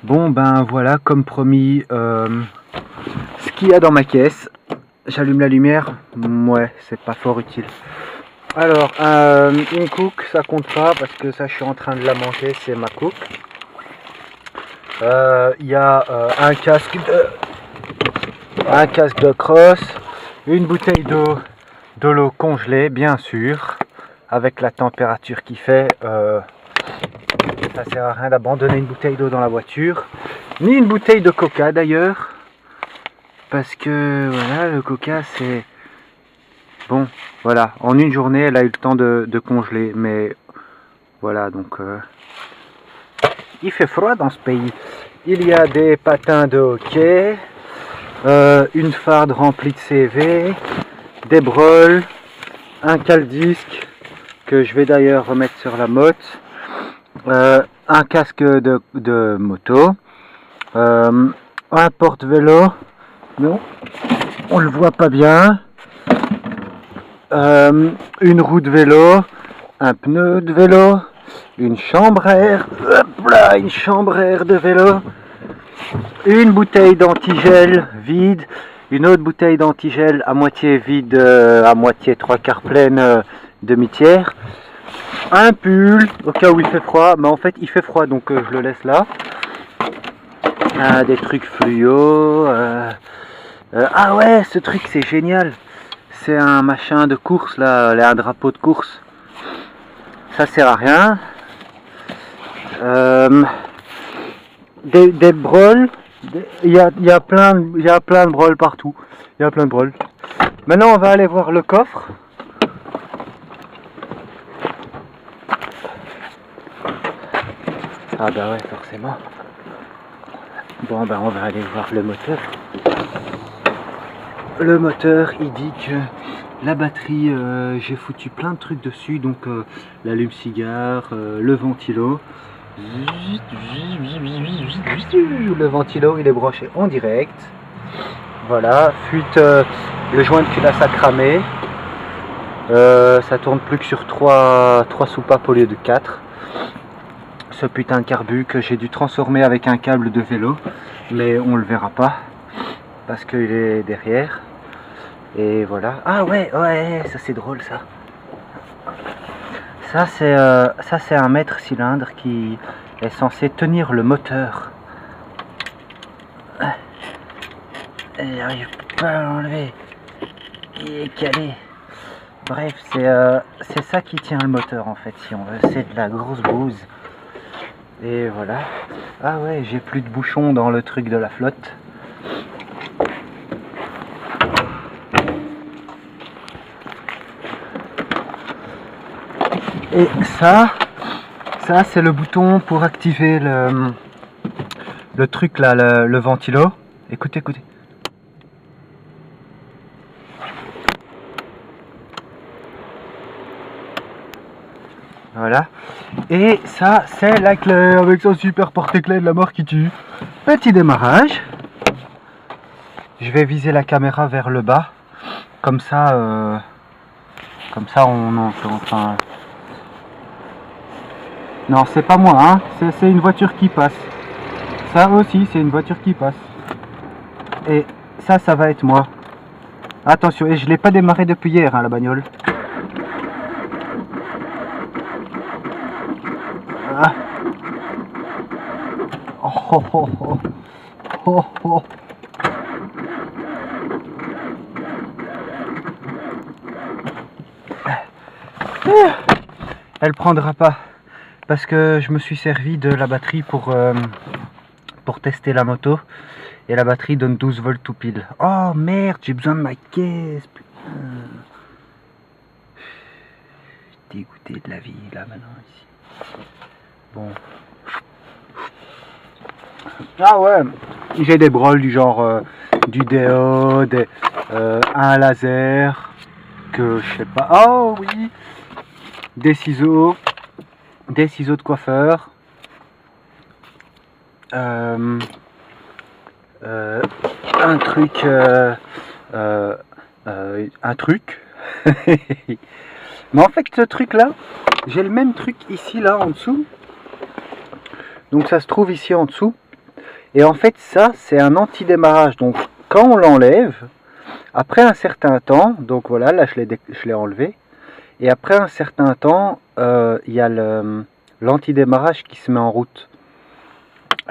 Bon ben voilà, comme promis, ce qu'il y a dans ma caisse. J'allume la lumière. Ouais, c'est pas fort utile. Alors, une cook, ça compte pas parce que ça, je suis en train de la manger, c'est ma cook. Il y a un casque de crosse, une bouteille d'eau, de l'eau congelée, bien sûr, avec la température qu'il fait. Ça sert à rien d'abandonner une bouteille d'eau dans la voiture, ni une bouteille de coca d'ailleurs, parce que voilà, le coca c'est bon, voilà, en une journée elle a eu le temps de congeler, mais voilà, donc il fait froid dans ce pays. Il y a des patins de hockey, une farde remplie de CV, des broles, un cale-disque que je vais d'ailleurs remettre sur la motte, un casque de moto, un porte-vélo, non, on le voit pas bien, une roue de vélo, un pneu de vélo, une chambre à air, hop là, une chambre à air de vélo, une bouteille d'antigel vide, une autre bouteille d'antigel à moitié vide, à moitié trois quarts pleine, demi-tiers, un pull au cas où il fait froid, mais en fait il fait froid donc je le laisse là, des trucs fluo, ah ouais, ce truc c'est génial, c'est un machin de course là, un drapeau de course, ça sert à rien, des broles, il y a plein de broles partout, il y a plein de broles. Maintenant on va aller voir le coffre. Ah bah ouais, forcément. Bon ben on va aller voir le moteur. Le moteur, il dit que la batterie, j'ai foutu plein de trucs dessus, donc l'allume-cigare, le ventilo. Le ventilo, il est branché en direct. Voilà, fuite, le joint de culasse a cramé. Ça tourne plus que sur 3 soupapes au lieu de 4. Ce putain de carbu que j'ai dû transformer avec un câble de vélo, mais on le verra pas parce qu'il est derrière. Et voilà. Ah ouais, ça c'est drôle ça. Ça c'est un mètre cylindre qui est censé tenir le moteur. Et j'arrive pas à l'enlever. Il est calé. Bref, c'est ça qui tient le moteur en fait, si on veut. C'est de la grosse bouse. Et voilà. Ah ouais, j'ai plus de bouchons dans le truc de la flotte. Et ça c'est le bouton pour activer le truc là, le ventilo. Écoutez. Voilà. Et ça, c'est la clé avec son super porte-clés de la mort qui tue. Petit démarrage. Je vais viser la caméra vers le bas. Comme ça on entend. Enfin... Non, c'est pas moi, hein. C'est une voiture qui passe. Ça aussi, c'est une voiture qui passe. Et ça va être moi. Attention, et je l'ai pas démarré depuis hier, hein, la bagnole. Ah. Oh. Elle prendra pas parce que je me suis servi de la batterie pour tester la moto et la batterie donne 12 volts tout pile. Oh merde, j'ai besoin de ma caisse, putain. Dégoûté de la vie là maintenant ici. Bon. Ah ouais, j'ai des broles du genre du déo, un laser, que je sais pas. Oh oui, des ciseaux de coiffeur, un truc. Mais en fait ce truc là, j'ai le même truc ici là en dessous. Donc ça se trouve ici en dessous. Et en fait ça c'est un anti-démarrage, donc quand on l'enlève, après un certain temps, donc voilà, là je l'ai enlevé, et après un certain temps, il y a l'anti-démarrage qui se met en route.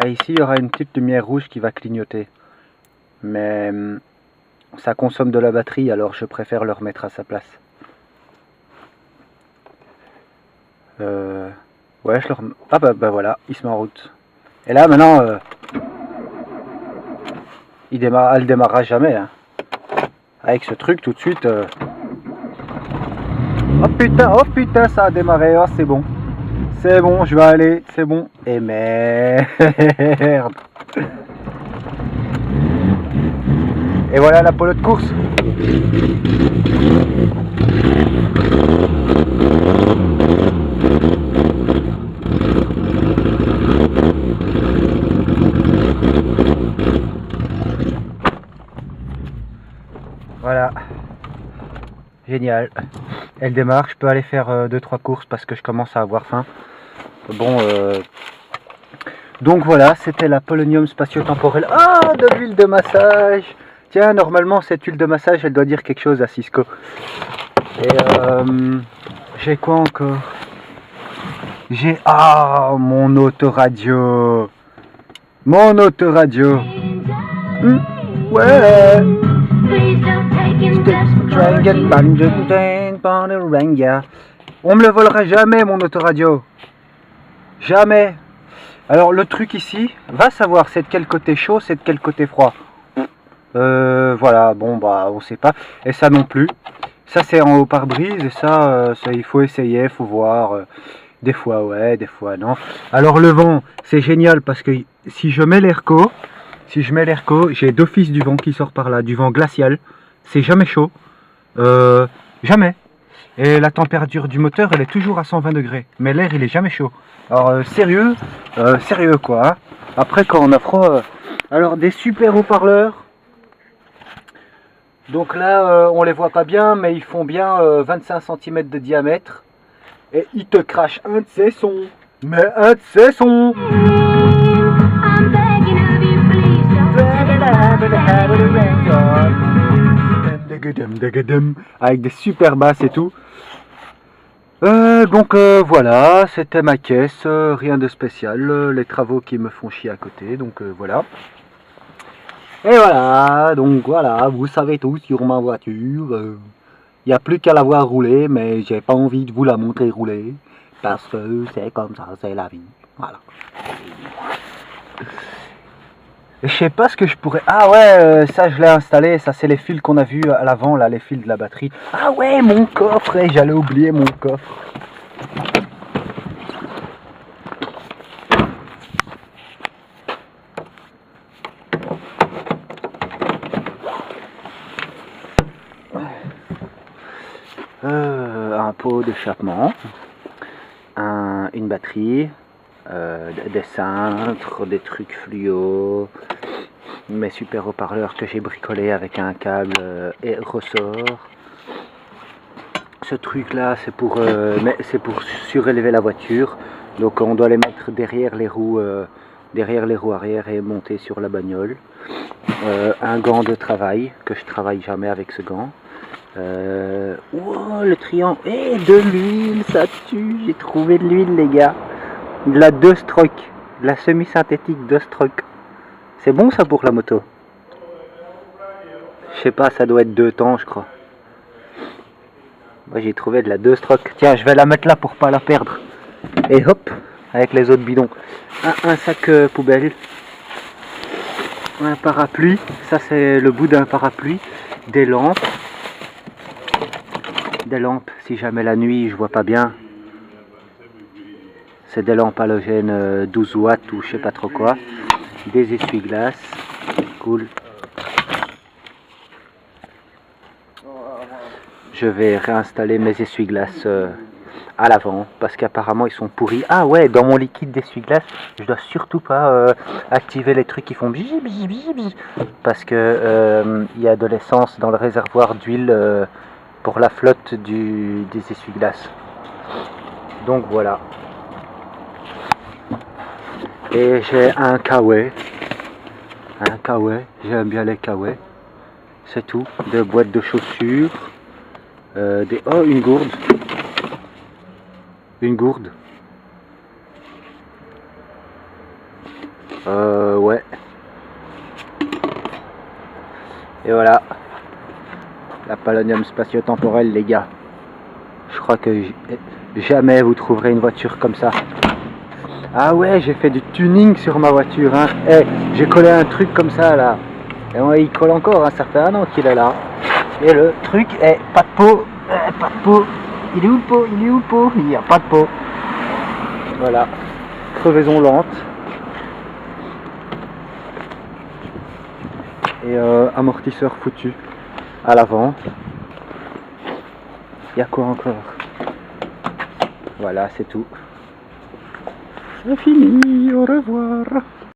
Et ici il y aura une petite lumière rouge qui va clignoter. Mais ça consomme de la batterie, alors je préfère le remettre à sa place. Ouais, je le remets. Ah bah voilà, il se met en route. Et là maintenant, elle démarrera jamais. Hein. Avec ce truc tout de suite. Oh putain, ça a démarré. Oh, c'est bon. C'est bon, je vais aller. C'est bon. Et merde. Et voilà la polo de course. Voilà. Génial. Elle démarre, je peux aller faire 2-3 courses parce que je commence à avoir faim. Bon, donc voilà, c'était la polonium spatio-temporelle. Ah, de l'huile de massage. Tiens, normalement cette huile de massage, elle doit dire quelque chose à Cisco. Et j'ai quoi encore? J'ai... Ah, mon autoradio. Mon autoradio. Ouais. On me le volera jamais, mon autoradio. Jamais. Alors le truc ici, va savoir c'est de quel côté chaud, c'est de quel côté froid. Voilà, bon bah on sait pas. Et ça non plus. Ça c'est en haut pare-brise et ça, il faut essayer, il faut voir. Des fois ouais, des fois non. Alors le vent, c'est génial parce que si je mets l'airco, j'ai d'office du vent qui sort par là, du vent glacial. C'est jamais chaud. Jamais. Et la température du moteur, elle est toujours à 120 degrés. Mais l'air, il est jamais chaud. Alors sérieux quoi. Hein. Après quand on a froid, alors des super haut-parleurs. Donc là, on les voit pas bien, mais ils font bien 25 cm de diamètre. Et ils te crachent un de ces sons. Mais un de ces sons. Avec des super basses et tout. Donc voilà, c'était ma caisse, rien de spécial, les travaux qui me font chier à côté, donc voilà. Et voilà, donc voilà, vous savez tout sur ma voiture. Il n'y a plus qu'à la voir rouler, mais j'ai pas envie de vous la montrer rouler, parce que c'est comme ça, c'est la vie, voilà. Je sais pas ce que je pourrais... Ah ouais, ça je l'ai installé, ça c'est les fils qu'on a vus à l'avant, là, les fils de la batterie. Ah ouais, mon coffre, j'allais oublier mon coffre. Un pot d'échappement, une batterie, des cintres, des trucs fluo, mes super haut-parleurs que j'ai bricolés avec un câble et ressort. Ce truc là c'est pour surélever la voiture, donc on doit les mettre derrière les roues arrière et monter sur la bagnole. Un gant de travail que je travaille jamais avec ce gant. Wow, le triangle, et de l'huile, ça tue, j'ai trouvé de l'huile les gars, de la 2 strokes, de la semi-synthétique 2 strokes, c'est bon ça pour la moto, je sais pas, ça doit être 2 temps je crois. Moi j'ai trouvé de la 2 strokes, tiens je vais la mettre là pour pas la perdre, et hop, avec les autres bidons, un sac poubelle, un parapluie, ça c'est le bout d'un parapluie, des lampes si jamais la nuit je vois pas bien, c'est des lampes halogènes 12 watts ou je sais pas trop quoi, des essuie-glaces, cool. Je vais réinstaller mes essuie-glaces à l'avant parce qu'apparemment ils sont pourris. Ah ouais, dans mon liquide d'essuie-glace, je dois surtout pas activer les trucs qui font bzz bzz bzz bzz, parce que il y a de l'essence dans le réservoir d'huile pour la flotte des essuie-glaces. Donc voilà. Et j'ai un kawaii Un kawaii, j'aime bien les kawaii. C'est tout. Des boîtes de chaussures. Oh, une gourde. Une gourde. Ouais. Et voilà. La Palonium spatio-temporelle, les gars. Je crois que jamais vous trouverez une voiture comme ça. Ah ouais, j'ai fait du tuning sur ma voiture. Hein. Hey, j'ai collé un truc comme ça là. Et ouais, il colle encore, hein. Ça fait 1 an qu'il est là. Et le truc est pas de peau. Pas de peau. Il est où le pot? Il est où le pot? Il n'y a pas de peau. Voilà. Crevaison lente. Et amortisseur foutu à l'avant. Il y a quoi encore? Voilà, c'est tout. C'est fini, au revoir.